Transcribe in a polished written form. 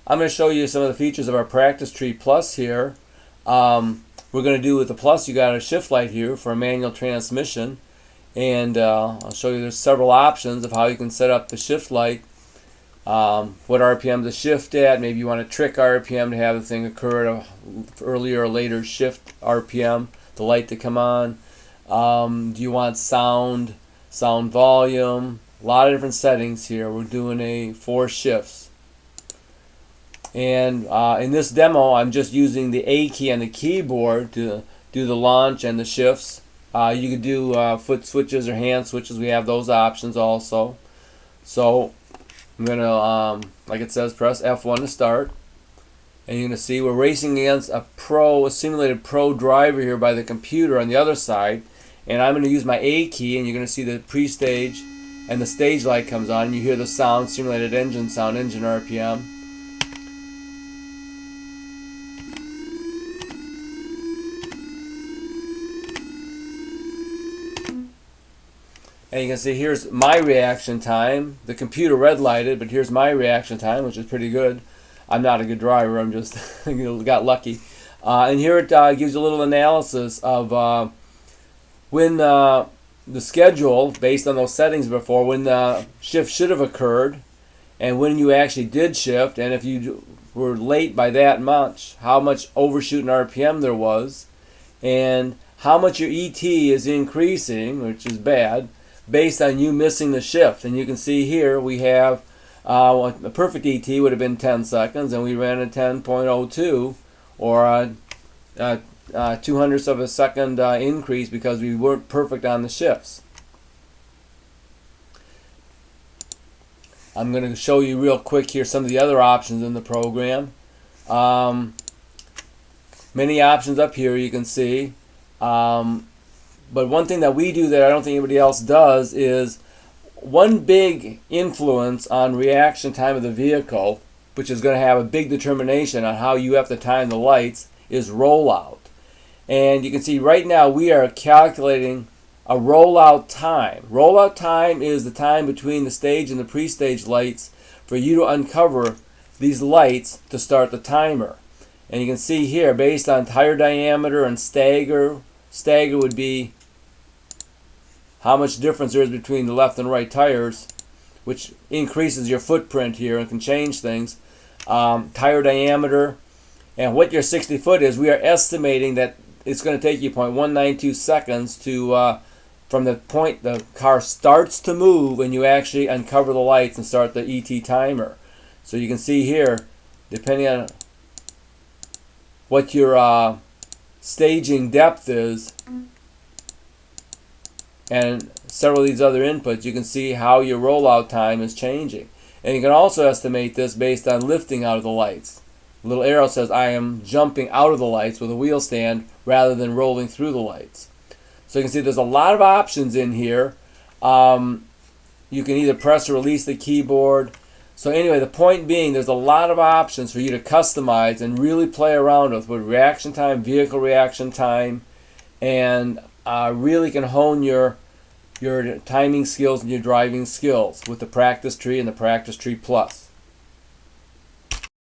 I'm going to show you some of the features of our Practice Tree Plus here. We're going to do with the Plus, you got a shift light here for a manual transmission, and I'll show you there's several options of how you can set up the shift light, what RPM to shift at. Maybe you want to trick RPM to have the thing occur at an earlier or later shift RPM, the light to come on. Do you want sound volume, a lot of different settings here. We're doing 4 shifts. And in this demo, I'm just using the A key on the keyboard to do the launch and the shifts. You could do foot switches or hand switches. We have those options also. So I'm going to, like it says, press F1 to start. And you're going to see we're racing against a simulated pro driver here by the computer on the other side. And I'm going to use my A key, and you're going to see the pre-stage and the stage light comes on. And you hear the sound, simulated engine sound, engine RPM. And you can see here's my reaction time. The computer red lighted, but here's my reaction time, which is pretty good. I'm not a good driver. I'm just got lucky. And here it gives you a little analysis of when the schedule, based on those settings before, when the shift should have occurred, and when you actually did shift, and if you were late by that much, how much overshoot in RPM there was, and how much your ET is increasing, which is bad, based on you missing the shift. And you can see here we have a perfect ET would have been 10 seconds, and we ran a 10.02, or 200ths of a second increase because we weren't perfect on the shifts. I'm going to show you real quick here some of the other options in the program. Many options up here you can see. But one thing that we do that I don't think anybody else does is one big influence on reaction time of the vehicle, which is going to have a big determination on how you have to time the lights, is rollout. And you can see right now we are calculating a rollout time. Rollout time is the time between the stage and the pre-stage lights for you to uncover these lights to start the timer. And you can see here, based on tire diameter and stagger would be how much difference there is between the left and right tires, which increases your footprint here and can change things. Tire diameter and what your 60 foot is, we are estimating that it's going to take you 0.192 seconds to from the point the car starts to move and you actually uncover the lights and start the ET timer. So you can see here, depending on what your staging depth is and several of these other inputs, you can see how your rollout time is changing. And you can also estimate this based on lifting out of the lights. The little arrow says I am jumping out of the lights with a wheel stand rather than rolling through the lights. So you can see there's a lot of options in here. You can either press or release the keyboard. So anyway, the point being, there's a lot of options for you to customize and really play around with reaction time, vehicle reaction time, and really can hone your timing skills and your driving skills with the Practice Tree and the Practice Tree Plus.